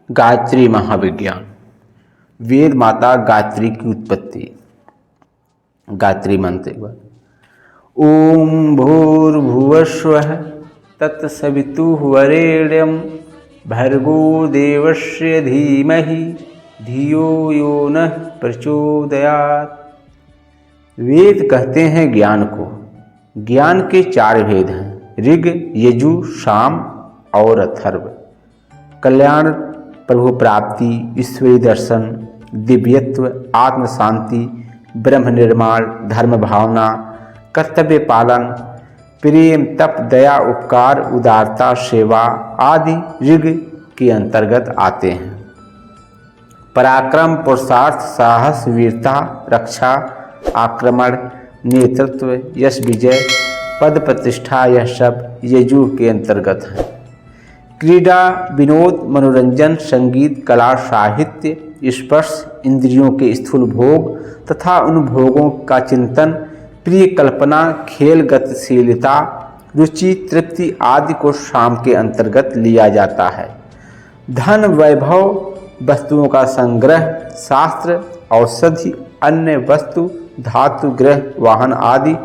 गायत्री महाविज्ञान। वेद माता गायत्री की उत्पत्ति। गायत्री मंत्र एक बार। ओम भूर्भुवस्वः तत्सवितुर्वरेण्यं भर्गो देवस्य धीमहि धियो यो नः प्रचोदयात्। वेद कहते हैं ज्ञान को। ज्ञान के 4 भेद हैं, ऋग, यजु, साम और अथर्व। कल्याण, प्रभु प्राप्ति, ईश्वरीय दर्शन, दिव्यत्व, आत्म शांति, ब्रह्म निर्माण, धर्म भावना, कर्तव्य पालन, प्रेम, तप, दया, उपकार, उदारता, सेवा आदि ऋग के अंतर्गत आते हैं। पराक्रम, पुरुषार्थ, साहस, वीरता, रक्षा, आक्रमण, नेतृत्व, यश, विजय, पद, प्रतिष्ठा, यह सब यजु के अंतर्गत है। क्रीड़ा, विनोद, मनोरंजन, संगीत, कला, साहित्य, स्पर्श, इंद्रियों के स्थूल भोग तथा उन भोगों का चिंतन, प्रिय कल्पना, खेल, गतिशीलता, रुचि, तृप्ति आदि को साम के अंतर्गत लिया जाता है। धन, वैभव, वस्तुओं का संग्रह, शास्त्र, औषधि, अन्य वस्तु, धातु, गृह, वाहन आदि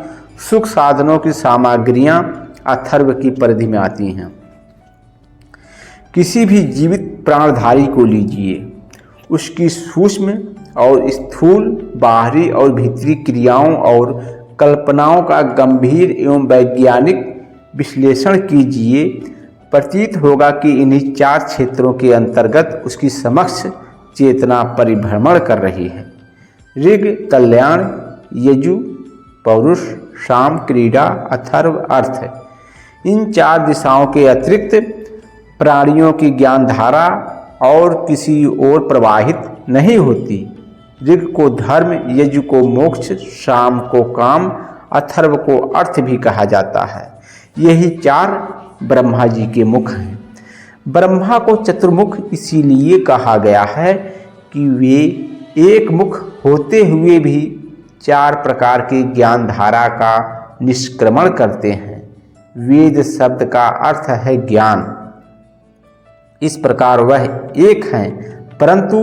सुख साधनों की सामग्रियां अथर्व की परिधि में आती हैं। किसी भी जीवित प्राणधारी को लीजिए, उसकी सूक्ष्म और स्थूल, बाहरी और भीतरी क्रियाओं और कल्पनाओं का गंभीर एवं वैज्ञानिक विश्लेषण कीजिए। प्रतीत होगा कि इन्हीं 4 क्षेत्रों के अंतर्गत उसकी समक्ष चेतना परिभ्रमण कर रही है। ऋग कल्याण, यजु पौरुष, साम क्रीड़ा, अथर्व अर्थ। इन 4 दिशाओं के अतिरिक्त प्राणियों की ज्ञान धारा और किसी ओर प्रवाहित नहीं होती। ऋग को धर्म, यजु को मोक्ष, साम को काम, अथर्व को अर्थ भी कहा जाता है। यही 4 ब्रह्मा जी के मुख हैं। ब्रह्मा को चतुर्मुख इसीलिए कहा गया है कि वे एक मुख होते हुए भी 4 प्रकार के ज्ञान धारा का निष्क्रमण करते हैं। वेद शब्द का अर्थ है ज्ञान। इस प्रकार वह एक हैं, परंतु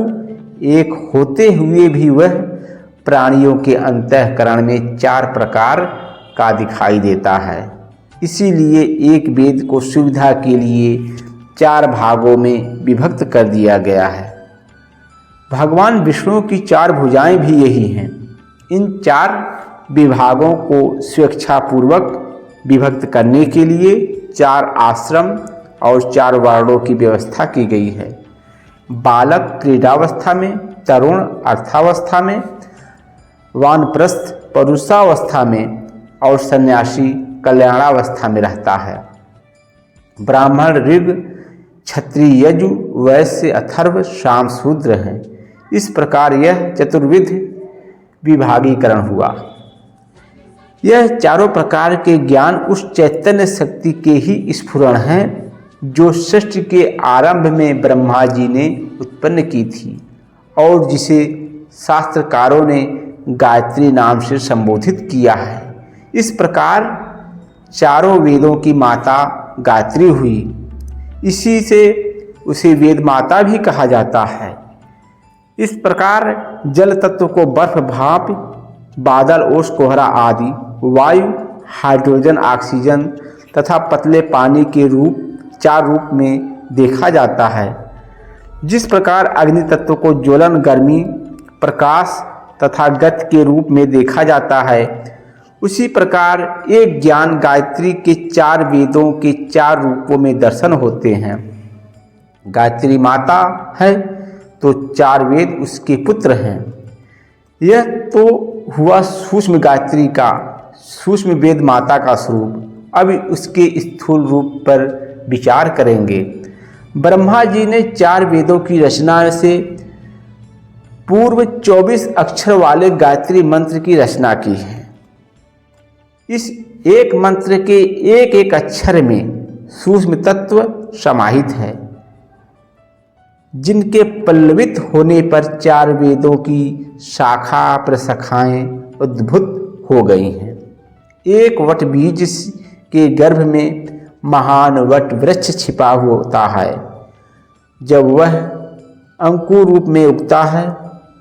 एक होते हुए भी वह प्राणियों के अंतःकरण में 4 प्रकार का दिखाई देता है। इसीलिए एक वेद को सुविधा के लिए 4 भागों में विभक्त कर दिया गया है। भगवान विष्णु की 4 भुजाएं भी यही हैं। इन 4 विभागों को स्वेच्छापूर्वक विभक्त करने के लिए 4 आश्रम और 4 वर्णों की व्यवस्था की गई है। बालक क्रीडावस्था में, तरुण अर्थावस्था में, वानप्रस्थ परुषावस्था में और सन्यासी कल्याणावस्था में रहता है। ब्राह्मण, ऋग, क्षत्रिय, यजु, वैश्य, अथर्व, साम, शूद्र हैं। इस प्रकार यह चतुर्विध विभागीकरण हुआ। यह 4 प्रकार के ज्ञान उस चैतन्य शक्ति के ही स्फुरण हैं जो सृष्टि के आरंभ में ब्रह्मा जी ने उत्पन्न की थी और जिसे शास्त्रकारों ने गायत्री नाम से संबोधित किया है। इस प्रकार 4 वेदों की माता गायत्री हुई। इसी से उसे वेद माता भी कहा जाता है। इस प्रकार जल तत्व को बर्फ, भाप, बादल, ओस, कोहरा आदि, वायु, हाइड्रोजन, ऑक्सीजन तथा पतले पानी के 4 रूप में देखा जाता है। जिस प्रकार अग्नि तत्व को ज्वलन, गर्मी, प्रकाश तथा गति के रूप में देखा जाता है, उसी प्रकार एक ज्ञान गायत्री के 4 वेदों के 4 रूपों में दर्शन होते हैं। गायत्री माता है तो 4 वेद उसके पुत्र हैं। यह तो हुआ सूक्ष्म गायत्री का, सूक्ष्म वेद माता का स्वरूप। अब उसके स्थूल रूप पर विचार करेंगे। ब्रह्मा जी ने 4 वेदों की रचना से पूर्व 24 अक्षर वाले गायत्री मंत्र की रचना की है। इस एक मंत्र के एक एक अक्षर में सूक्ष्म तत्व समाहित है, जिनके पल्लवित होने पर 4 वेदों की शाखा प्रशाखाएं उद्भूत हो गई हैं। एक वट बीज के गर्भ में महान वट वृक्ष छिपा होता है। जब वह अंकुर रूप में उगता है,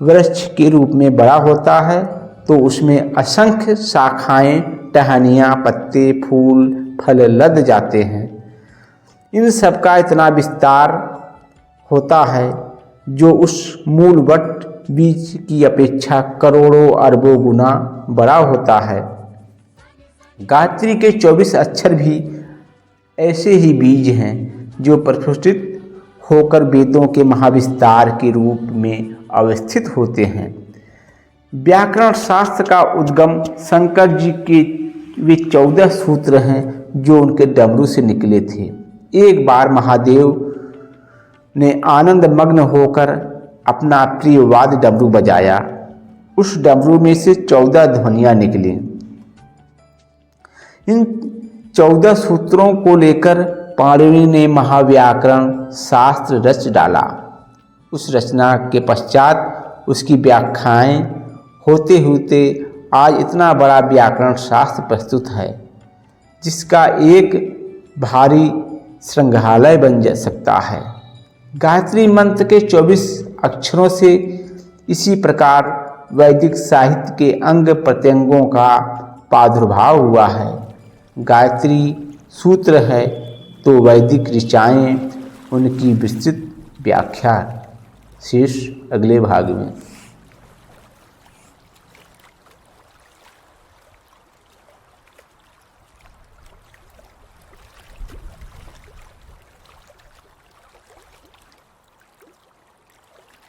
वृक्ष के रूप में बड़ा होता है, तो उसमें असंख्य शाखाएं, टहनियाँ, पत्ते, फूल, फल लद जाते हैं। इन सब का इतना विस्तार होता है जो उस मूल वट बीज की अपेक्षा करोड़ों अरबों गुना बड़ा होता है। गायत्री के 24 अक्षर भी ऐसे ही बीज हैं जो प्रस्फुटित होकर वेदों के महाविस्तार के रूप में अवस्थित होते हैं। व्याकरण शास्त्र का उद्गम शंकर जी के वे 14 सूत्र हैं जो उनके डमरू से निकले थे। एक बार महादेव ने आनंद मग्न होकर अपना प्रिय वाद्य डमरू बजाया। उस डमरू में से 14 ध्वनियाँ निकली। इन 14 सूत्रों को लेकर पाणिनि ने महाव्याकरण शास्त्र रच डाला। उस रचना के पश्चात उसकी व्याख्याएं होते होते आज इतना बड़ा व्याकरण शास्त्र प्रस्तुत है जिसका एक भारी संग्रहालय बन जा सकता है। गायत्री मंत्र के 24 अक्षरों से इसी प्रकार वैदिक साहित्य के अंग प्रत्यंगों का प्रादुर्भाव हुआ है। गायत्री सूत्र है तो वैदिक ऋचाएँ, उनकी विस्तृत व्याख्या शेष अगले भाग में।